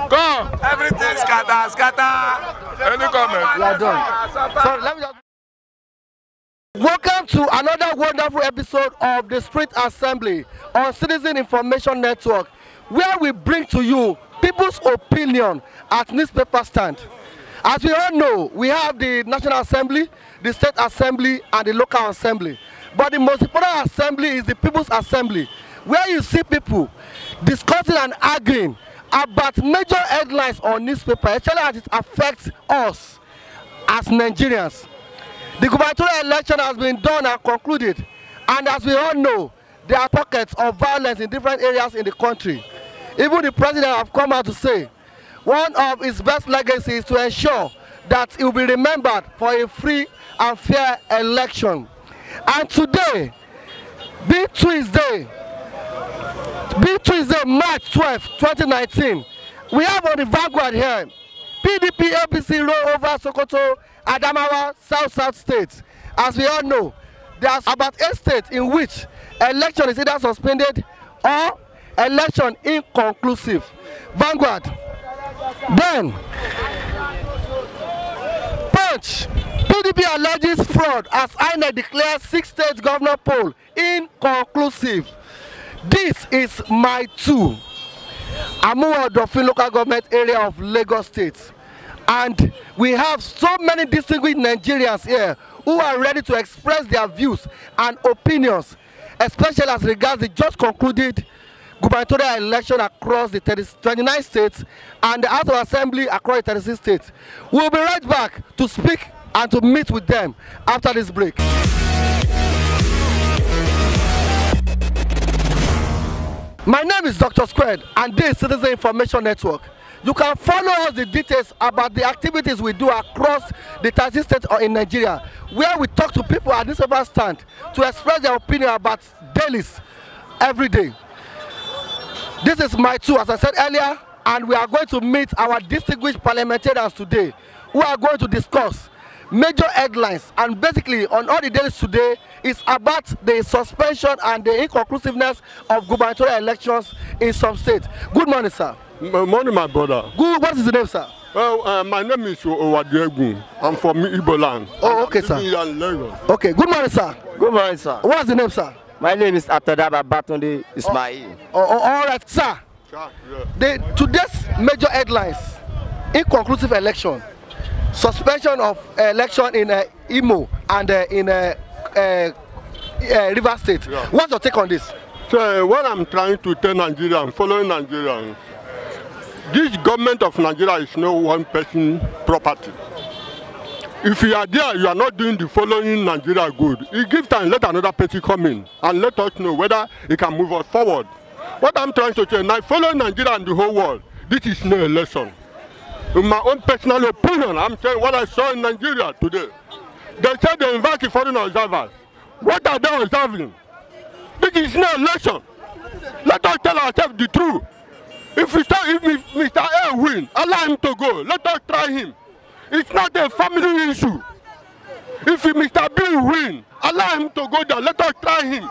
Go. Everything scatter. Any comment? We are done. So let me just... Welcome to another wonderful episode of the Street Assembly on Citizen Information Network, where we bring to you people's opinion at newspaper stand. As we all know, we have the National Assembly, the State Assembly, and the Local Assembly. But the most important assembly is the People's Assembly, where you see people discussing and arguing about major headlines on newspaper, especially as it affects us as Nigerians. The gubernatorial election has been done and concluded, and as we all know, there are pockets of violence in different areas in the country. Even the president have come out to say one of his best legacies is to ensure that he will be remembered for a free and fair election. And today, being Tuesday, March 12, 2019, we have on the vanguard here, PDP APC roll over Sokoto, Adamawa, South states. As we all know, there's about 8 states in which election is either suspended or election inconclusive. Vanguard. Then, Punch. PDP alleges fraud as Inec declares 6 states governor poll inconclusive. This is my 2. Amuwo Odofin local government area of Lagos State. And we have so many distinguished Nigerians here who are ready to express their views and opinions, especially as regards the just concluded gubernatorial election across the 29 states and the House of Assembly across the 36 states. We'll be right back to speak and to meet with them after this break. My name is Doktorsquared, and this is Citizen Information Network. You can follow us the details about the activities we do across the 36 states or in Nigeria, where we talk to people at this newspaper stand to express their opinion about dailies every day. This is my 2, as I said earlier, and we are going to meet our distinguished parliamentarians today who are going to discuss major headlines, and basically on all the dailies today is about the suspension and the inconclusiveness of gubernatorial elections in some states. Good morning, sir. Good morning, my brother. Good. What is the name, sir? Well, my name is Owadiegun. I'm from Igbo land. Oh, okay, sir. Okay. Good morning, sir. Good morning, sir. What's the name, sir? My name is Atadaba Batunde Ismail. All right, sir. Today's major headlines: inconclusive election, suspension of election in Imo and in River State. Yeah. What's your take on this? So what I'm trying to tell Nigerians, following Nigerians, this government of Nigeria is no one person property. If you are there, you are not doing the following Nigeria good. You give time, let another person come in and let us know whether it can move us forward. What I'm trying to say now, following Nigeria and the whole world, this is no election. In my own personal opinion, I'm saying what I saw in Nigeria today. They said they invited foreign observers. What are they observing? This is no election. Let us tell ourselves the truth. If Mr. A win, allow him to go. Let us try him. It's not a family issue. If Mr. B win, allow him to go there. Let us try him.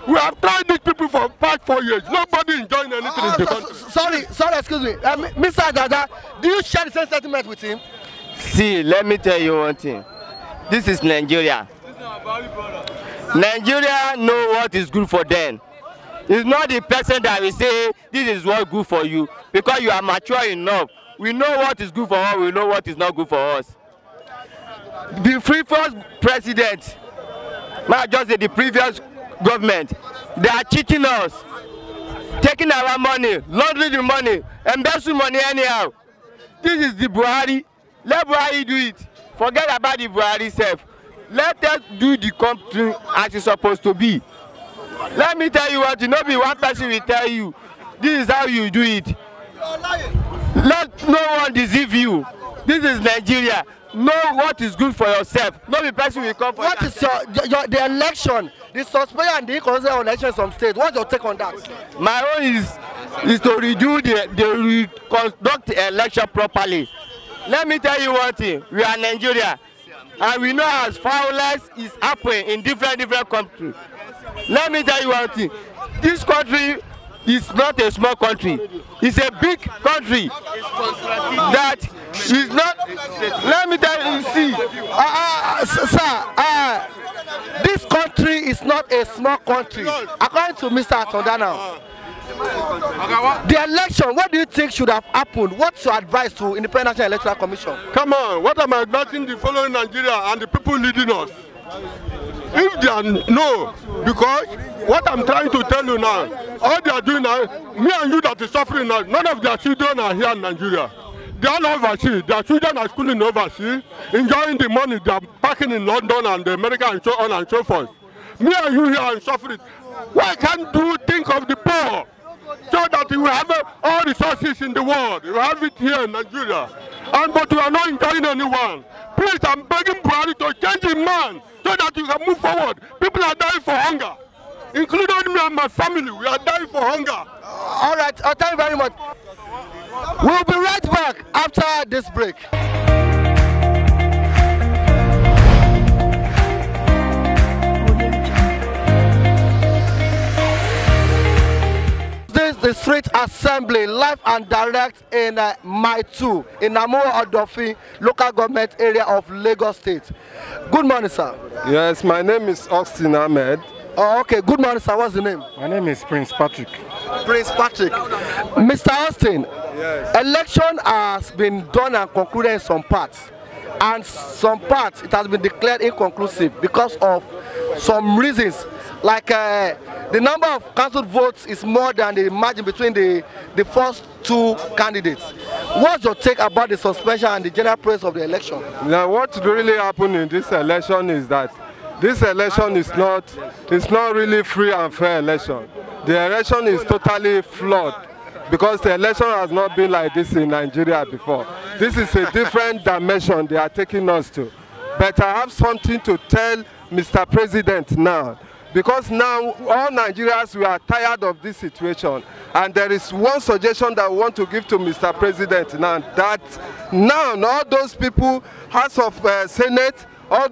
We have tried these people for past 4 years. Nobody enjoying anything in the country. Sorry, excuse me. Mr. Dada, do you share the same sentiment with him? See, let me tell you one thing. This is Nigeria. Nigeria know what is good for them. It's not the person that will say this is what's good for you, because you are mature enough. We know what is good for us, we know what is not good for us. The previous president, not just the previous government, they are cheating us, taking our money, laundering the money, embezzling money anyhow. This is the Buhari. Let Buhari do it. Forget about the Buhari self. Let us do the country as it's supposed to be. Let me tell you what, you know, be one person will tell you, this is how you do it. Let no one deceive you. This is Nigeria. Know what is good for yourself. No the person will come for what is the election, the suspension and the inconclusive election in some states? What's your take on that? My own is to conduct the election properly. Let me tell you one thing. We are Nigeria, and we know as violence is happening in different countries. Let me tell you one thing. This country is not a small country. It's a big country. That is not. Let me tell you, see, sir, this country is not a small country. According to Mr. Atonda now, the election, what do you think should have happened? What's your advice to Independent National Electoral Commission? Come on, what am I advising the following Nigeria and the people leading us? If they are no, because what I'm trying to tell you now, all they are doing now, me and you that is suffering now, none of their children are here in Nigeria. They are overseas. Their children are schooling overseas, enjoying the money they are packing in London and America and so on and so forth. Me and you here are suffering. Why can't you think of the poor? So that you have all resources in the world. You have it here in Nigeria. But we are not enjoying anyone. Please, I'm begging Buhari to change his mind so that you can move forward. People are dying for hunger, including me and my family. We are dying for hunger. All right, thank you very much. We'll be right back after this break. This is the Street Assembly, live and direct in Mile 2 in Namo Odofi, local government area of Lagos State. Good morning, sir. Yes, my name is Austin Ahmed. Oh, okay, good morning, sir. What's the name? My name is Prince Patrick. Prince Patrick. Mr. Austin, yes. Election has been done and concluded in some parts. And some parts, it has been declared inconclusive because of some reasons. Like the number of cancelled votes is more than the margin between the first two candidates. What's your take about the suspension and the general process of the election? Now, what really happened in this election is that this election is not really free and fair election. The election is totally flawed because the election has not been like this in Nigeria before. This is a different dimension they are taking us to. But I have something to tell Mr. President now. Because now all Nigerians, we are tired of this situation. And there is one suggestion that we want to give to Mr. President now, that now all those people, House of Senate, all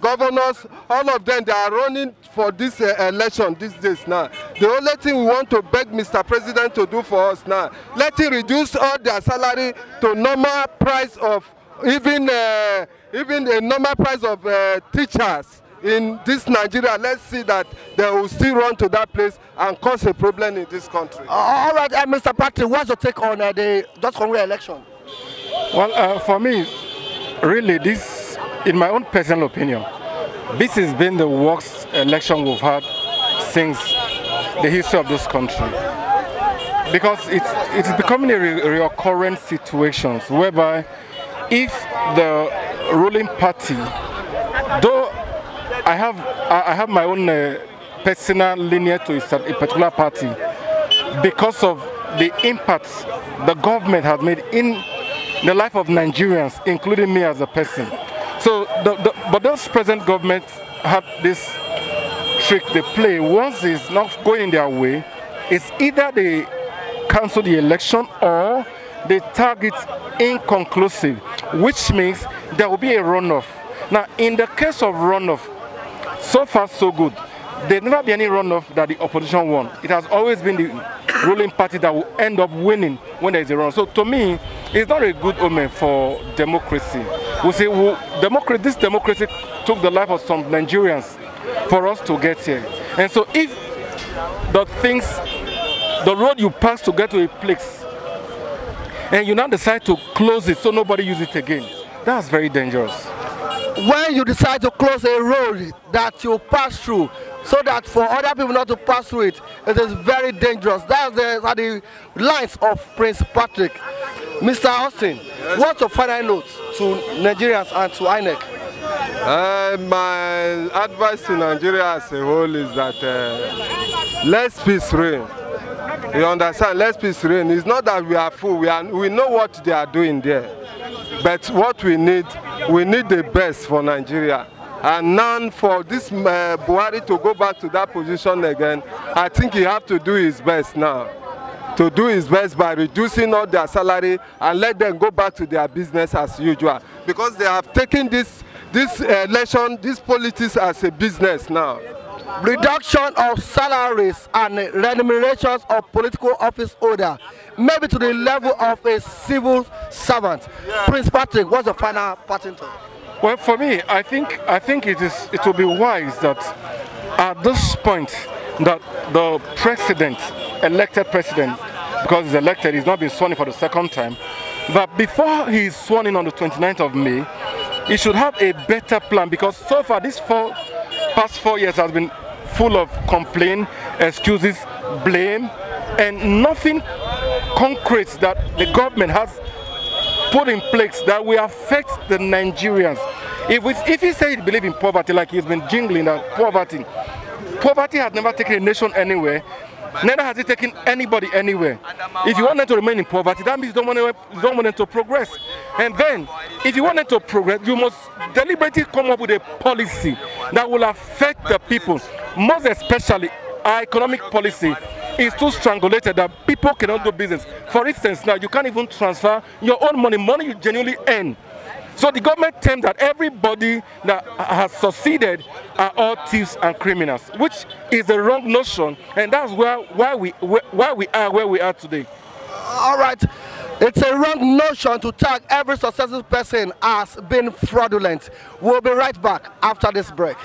governors, all of them, they are running for this election these days now. The only thing we want to beg Mr. President to do for us now, let him reduce all their salary to normal price of, even the normal price of teachers. In this Nigeria, let's see that they will still run to that place and cause a problem in this country. All right, Mr. Patrick, what's your take on the Doktorsquared election? Well, for me, really, this, in my own personal opinion, this has been the worst election we've had since the history of this country. Because it's becoming a recurrent situation whereby if the ruling party, though I have my own personal lineage to a particular party, because of the impact the government has made in the life of Nigerians, including me as a person. So, but those present governments have this trick they play. Once it's not going their way, it's either they cancel the election or they target inconclusive, which means there will be a runoff. Now, in the case of runoff, so far so good. There's never been any runoff that the opposition won. It has always been the ruling party that will end up winning when there is a runoff. So to me, it's not a good omen for democracy. We say, well, this democracy took the life of some Nigerians for us to get here. And so if the road you pass to get to a place, and you now decide to close it so nobody uses it again, that's very dangerous. When you decide to close a road that you pass through, so that for other people not to pass through it, it is very dangerous. That's the lines of Prince Patrick. Mr. Austin, yes. What's your final note to Nigerians and to Inec? My advice to Nigeria as a whole is that let peace reign. You understand? Let peace reign. It's not that we are full. We know what they are doing there. But what we need the best for Nigeria. And now for this Buhari to go back to that position again, I think he have to do his best now. To do his best by reducing all their salary and let them go back to their business as usual. Because they have taken this election, this politics as a business now. reduction of salaries and remunerations of political office holder, maybe to the level of a civil servant. Prince Patrick, what's the final parting thought? Well, for me, I think it will be wise that at this point that the president, elected president, because he's elected, he's not been sworn in for the second time, but before he is sworn in on the 29th of May, he should have a better plan, because so far this past 4 years has been full of complaint, excuses, blame, and nothing concrete that the government has put in place that will affect the Nigerians. If he said he believes in poverty, like he's been jingling that poverty has never taken a nation anywhere, neither has it taken anybody anywhere. If you want them to remain in poverty, that means you don't want them to progress. And then, if you want them to progress, you must deliberately come up with a policy that will affect the people. Most especially, our economic policy is too strangulated that people cannot do business. For instance, now you can't even transfer your own money you genuinely earn. So the government termed that everybody that has succeeded are all thieves and criminals, which is the wrong notion, and that's why we are where we are today. All right, it's a wrong notion to tag every successful person as being fraudulent. We'll be right back after this break.